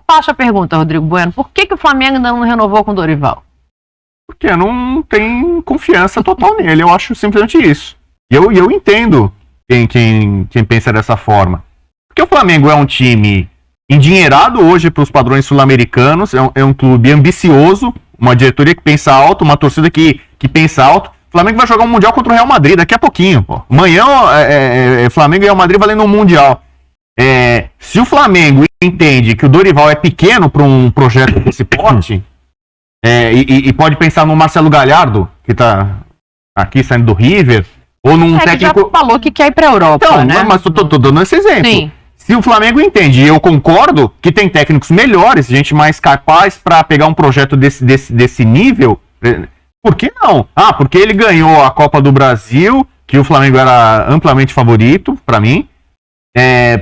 faço a pergunta, Rodrigo Bueno. Por que o Flamengo ainda não renovou com o Dorival? Porque não tem confiança total nele. Eu acho simplesmente isso. E eu entendo quem pensa dessa forma. Porque o Flamengo é um time endinheirado hoje para os padrões sul-americanos, é um clube ambicioso, uma diretoria que pensa alto, uma torcida que pensa alto. O Flamengo vai jogar um Mundial contra o Real Madrid daqui a pouquinho. Pô. Amanhã Flamengo e Real Madrid valendo um Mundial. Se o Flamengo entende que o Dorival é pequeno para um projeto desse porte, e pode pensar no Marcelo Gallardo, que está aqui saindo do River, ou num técnico... já falou que quer ir para a Europa, então, né? Mas tô dando esse exemplo. Sim. Se o Flamengo entende, e eu concordo, que tem técnicos melhores, gente mais capaz para pegar um projeto desse nível, por que não? Porque ele ganhou a Copa do Brasil, que o Flamengo era amplamente favorito, para mim.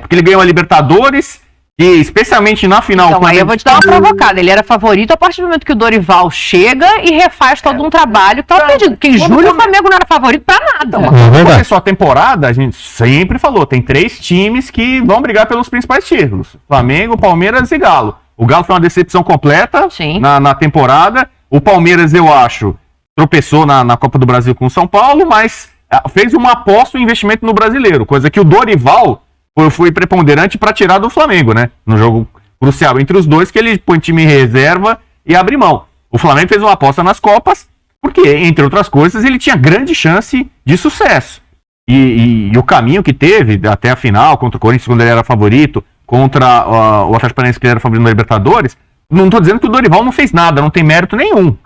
Porque ele ganhou a Libertadores, e especialmente na final... Então, aí eu vou te dar uma provocada. Ele era favorito a partir do momento que o Dorival chega e refaz todo um trabalho que estava perdido. Porque em julho o Flamengo não era favorito pra nada. Quando começou a temporada, a gente sempre falou, tem 3 times que vão brigar pelos principais títulos. Flamengo, Palmeiras e Galo. O Galo foi uma decepção completa na temporada. O Palmeiras, eu acho, tropeçou na Copa do Brasil com o São Paulo, mas fez uma aposta e um investimento no brasileiro, coisa que o Dorival foi preponderante para tirar do Flamengo, né? No jogo crucial entre os dois, que ele põe time em reserva e abre mão. O Flamengo fez uma aposta nas Copas, porque, entre outras coisas, ele tinha grande chance de sucesso. E o caminho que teve até a final, contra o Corinthians, quando ele era favorito, contra o Atlético Paranaense, que ele era favorito na Libertadores, não tô dizendo que o Dorival não fez nada, não tem mérito nenhum.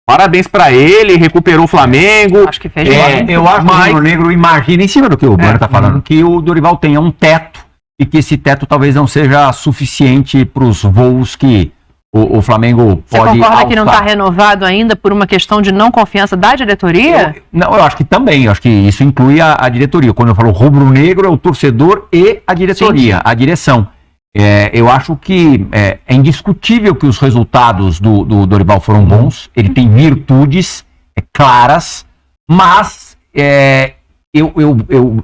Parabéns pra ele, recuperou o Flamengo. Acho que fez eu acho que o Rubro Negro imagina, em cima do que o Bueno tá falando, que o Dorival tenha um teto e que esse teto talvez não seja suficiente para os voos que o Flamengo pode Você concorda alçar. que não está renovado ainda por uma questão de não confiança da diretoria? Eu acho que também, eu acho que isso inclui a diretoria. Quando eu falo Rubro Negro, é o torcedor e a diretoria, a direção. Eu acho que é indiscutível que os resultados do Dorival foram bons. Ele tem virtudes claras, mas eu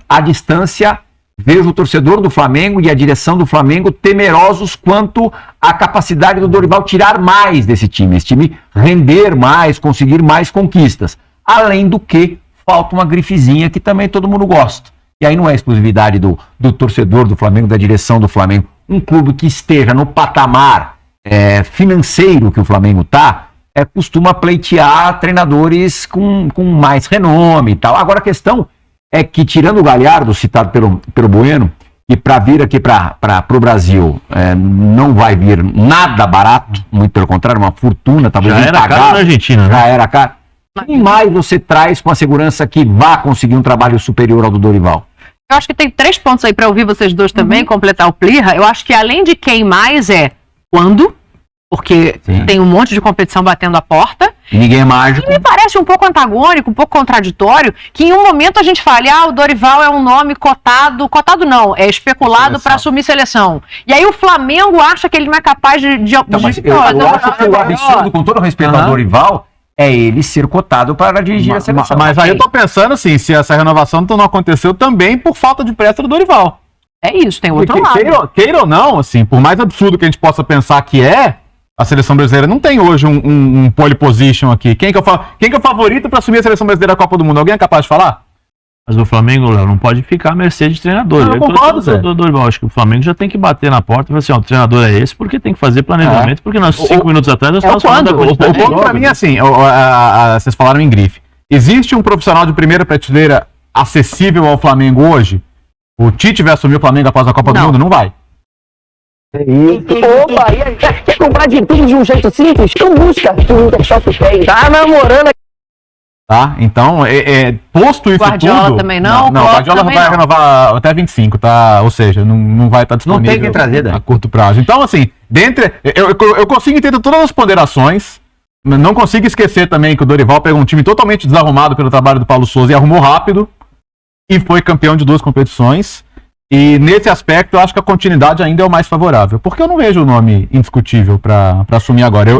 à distância vejo o torcedor do Flamengo e a direção do Flamengo temerosos quanto à capacidade do Dorival tirar mais desse time. Esse time render mais, conseguir mais conquistas. Além do que, falta uma grifezinha que também todo mundo gosta. E aí não é exclusividade do torcedor do Flamengo, da direção do Flamengo. Um clube que esteja no patamar financeiro que o Flamengo está, costuma pleitear treinadores com mais renome e tal. Agora a questão é que, tirando o Gallardo, citado pelo Bueno, e para vir aqui para o Brasil não vai vir nada barato, muito pelo contrário, uma fortuna, talvez já era caro na Argentina, né? Já era caro. Quem mais você traz com a segurança que vá conseguir um trabalho superior ao do Dorival? Eu acho que tem 3 pontos aí para ouvir vocês dois também, completar o Plirra. Eu acho que além de quem mais quando, porque tem um monte de competição batendo a porta. E ninguém é mágico. E me parece um pouco antagônico, um pouco contraditório, que em um momento a gente fale, o Dorival é um nome cotado não, é especulado para assumir seleção. E aí o Flamengo acha que ele não é capaz de eu acho que o absurdo, com todo o respeito ao Dorival, é ele ser cotado para dirigir a seleção. Mas aí eu tô pensando assim, se essa renovação não aconteceu também por falta de pressa do Dorival. É isso, tem outro lado. Queira ou não, assim, por mais absurdo que a gente possa pensar que a seleção brasileira não tem hoje um pole position aqui. Quem que é o favorito para assumir a seleção brasileira da Copa do Mundo? Alguém é capaz de falar? Mas o Flamengo, Léo, não pode ficar à mercê de treinador. Eu concordo, Zé. Acho que o Flamengo já tem que bater na porta e falar assim, o treinador é esse, porque tem que fazer planejamento, porque nós 5 minutos atrás nós estávamos falando da quantidade. O ponto pra mim é assim, vocês falaram em grife. Existe um profissional de primeira prateleira acessível ao Flamengo hoje? O Tite vai assumir o Flamengo após a Copa do Mundo? Não vai. É isso. Opa, e aí? Quer comprar de tudo de um jeito simples? Então busca que o Intershop tem. Tá namorando aqui. Tá? Então, posto isso Guardiola tudo... também não. Não, o Guardiola vai renovar até 25, tá? Ou seja, não vai estar disponível. Não tem que trazer, a curto prazo. Então, assim, eu consigo entender todas as ponderações. Não consigo esquecer também que o Dorival pegou um time totalmente desarrumado pelo trabalho do Paulo Souza e arrumou rápido. E foi campeão de 2 competições. E nesse aspecto, eu acho que a continuidade ainda é o mais favorável. Porque eu não vejo o nome indiscutível para assumir agora.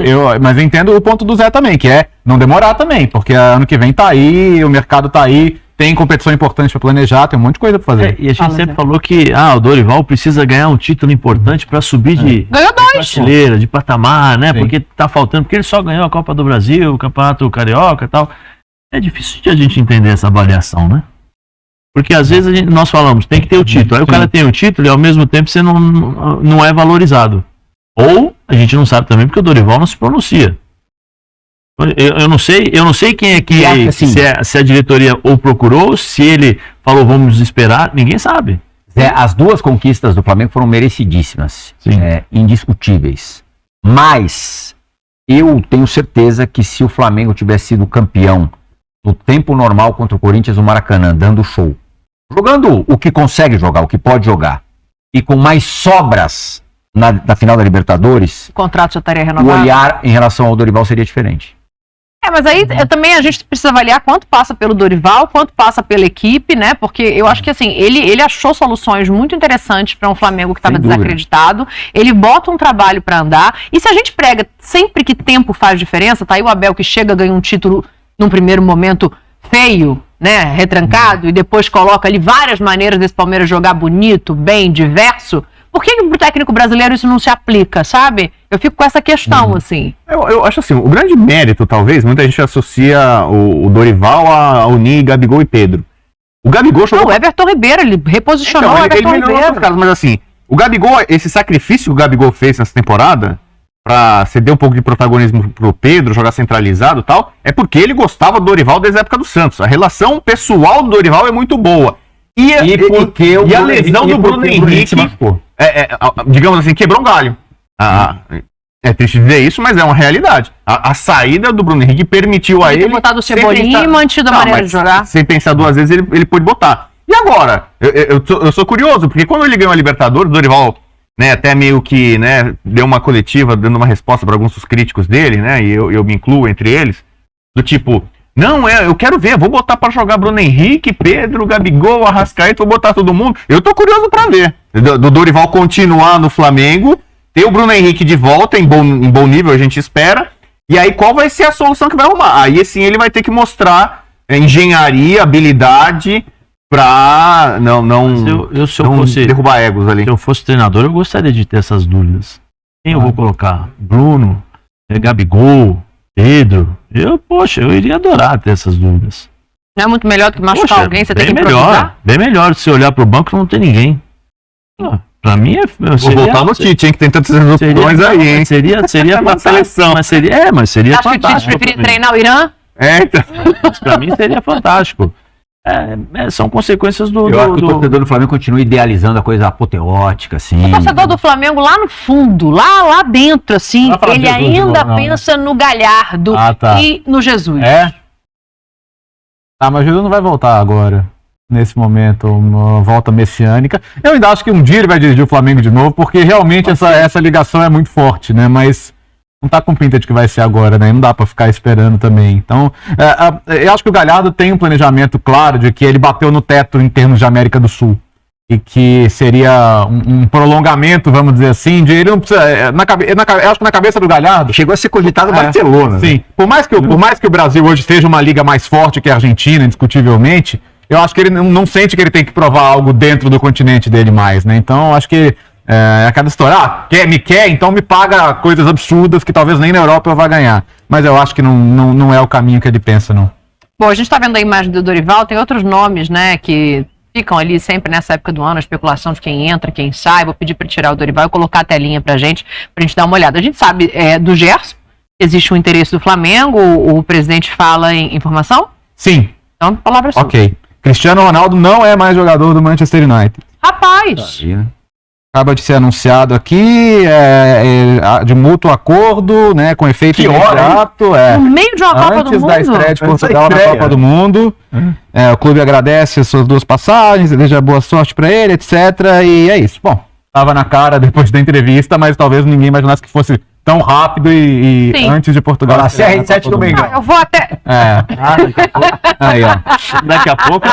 Mas eu entendo o ponto do Zé também, que é não demorar também. Porque ano que vem tá aí, o mercado tá aí. tem competição importante para planejar, tem um monte de coisa para fazer. E a gente sempre falou que o Dorival precisa ganhar um título importante para subir de prateleira, de patamar, né? Sim. Porque tá faltando, porque ele só ganhou a Copa do Brasil, o Campeonato Carioca e tal. É difícil de a gente entender essa avaliação, né? Porque às vezes nós falamos, tem que ter o título. Aí o cara tem o título e ao mesmo tempo você não é valorizado. Ou a gente não sabe também porque o Dorival não se pronuncia. Eu não sei quem é que assim, se a diretoria ou procurou, se ele falou vamos esperar, ninguém sabe. As duas conquistas do Flamengo foram merecidíssimas, indiscutíveis. Mas eu tenho certeza que se o Flamengo tivesse sido campeão no tempo normal contra o Corinthians no Maracanã, dando show, jogando o que consegue jogar, o que pode jogar, e com mais sobras na final da Libertadores, o contrato já estaria renovado. O olhar em relação ao Dorival seria diferente. Mas aí também a gente precisa avaliar quanto passa pelo Dorival, quanto passa pela equipe, né? Porque eu acho que assim, ele achou soluções muito interessantes para um Flamengo que estava desacreditado. Ele bota um trabalho para andar. E se a gente prega sempre que tempo faz diferença, tá aí o Abel que chega, ganha um título num primeiro momento feio, né? Retrancado, e depois coloca ali várias maneiras desse Palmeiras jogar bonito, bem, diverso. Por que pro técnico brasileiro isso não se aplica, sabe? Eu fico com essa questão, assim. Eu acho assim, o grande mérito, talvez, muita gente associa o Dorival a unir Gabigol e Pedro. O Gabigol jogou... Não, o Everton Ribeiro, ele reposicionou o Everton Ribeiro. Casos, mas assim, o Gabigol, esse sacrifício que o Gabigol fez nessa temporada, pra ceder um pouco de protagonismo pro Pedro, jogar centralizado e tal, é porque ele gostava do Dorival desde a época do Santos. A relação pessoal do Dorival é muito boa. E a lesão do Bruno Henrique, digamos assim, quebrou um galho. É triste dizer isso, mas é uma realidade. A saída do Bruno Henrique permitiu a ele... botado o Cebolinha e mantido a maneira de jogar. Sem pensar duas vezes, ele pôde botar. E agora? Eu sou curioso, porque quando ele ganhou a Libertadores, o Dorival, né, até meio que, né, deu uma coletiva, dando uma resposta para alguns dos críticos dele, né, e eu me incluo entre eles, do tipo... Não, eu quero ver, vou botar pra jogar Bruno Henrique, Pedro, Gabigol, Arrascaeta, vou botar todo mundo. Eu tô curioso pra ver. Do Dorival continuar no Flamengo, ter o Bruno Henrique de volta em bom nível, a gente espera. E aí qual vai ser a solução que vai arrumar? Aí sim ele vai ter que mostrar engenharia, habilidade pra não derrubar egos ali. Se eu fosse treinador, eu gostaria de ter essas dúvidas. Quem eu vou colocar? Bruno, Gabigol, Pedro, eu iria adorar ter essas dúvidas. Não é muito melhor do que machucar alguém, você tem que improvisar? Bem melhor, se olhar pro banco não tem ninguém. Pra mim vou voltar no Tite, hein, que tem tantas opções aí, hein. Seria fantástico. Mas seria Acho fantástico. Acho que o Tite preferia treinar o Irã? Então. Mas pra mim seria fantástico. São consequências do... Eu acho que o torcedor do Flamengo continua idealizando a coisa apoteótica, assim. O torcedor do Flamengo lá no fundo, lá dentro, assim, ele ainda pensa no Galhardo e no Jesus. Mas o Jesus não vai voltar agora, nesse momento, uma volta messiânica. Eu ainda acho que um dia ele vai dirigir o Flamengo de novo, porque realmente essa ligação é muito forte, né? Mas... não tá com pinta de que vai ser agora, né? Não dá pra ficar esperando também. Então, eu acho que o Galhardo tem um planejamento claro de que ele bateu no teto em termos de América do Sul. E que seria um prolongamento, vamos dizer assim, de ele não precisa... eu acho que na cabeça do Galhardo... chegou a ser cogitado Barcelona. Sim. Né? Por mais que o Brasil hoje seja uma liga mais forte que a Argentina, indiscutivelmente, eu acho que ele não sente que ele tem que provar algo dentro do continente dele mais, né? Então, eu acho que... aquela história, me quer, então me paga coisas absurdas que talvez nem na Europa eu vá ganhar. Mas eu acho que não é o caminho que ele pensa, não. Bom, a gente tá vendo a imagem do Dorival, tem outros nomes, né, que ficam ali sempre nessa época do ano, a especulação de quem entra, quem sai. Vou pedir para tirar o Dorival e colocar a telinha pra gente dar uma olhada. A gente sabe do Gerson, existe um interesse do Flamengo, o presidente fala em informação? Sim. Então, palavra sua. Ok. Cristiano Ronaldo não é mais jogador do Manchester United. Rapaz! Acaba de ser anunciado aqui, de mútuo acordo, né, com efeito imediato. No meio de uma Copa do Mundo? Antes da estreia de Portugal na Copa do Mundo. O clube agradece as suas duas passagens, deseja boa sorte pra ele, etc. E é isso. Bom, tava na cara depois da entrevista, mas talvez ninguém imaginasse que fosse tão rápido e antes de Portugal. Na CR7 do Mengão. Eu vou até... Aí, ó. Daqui a pouco...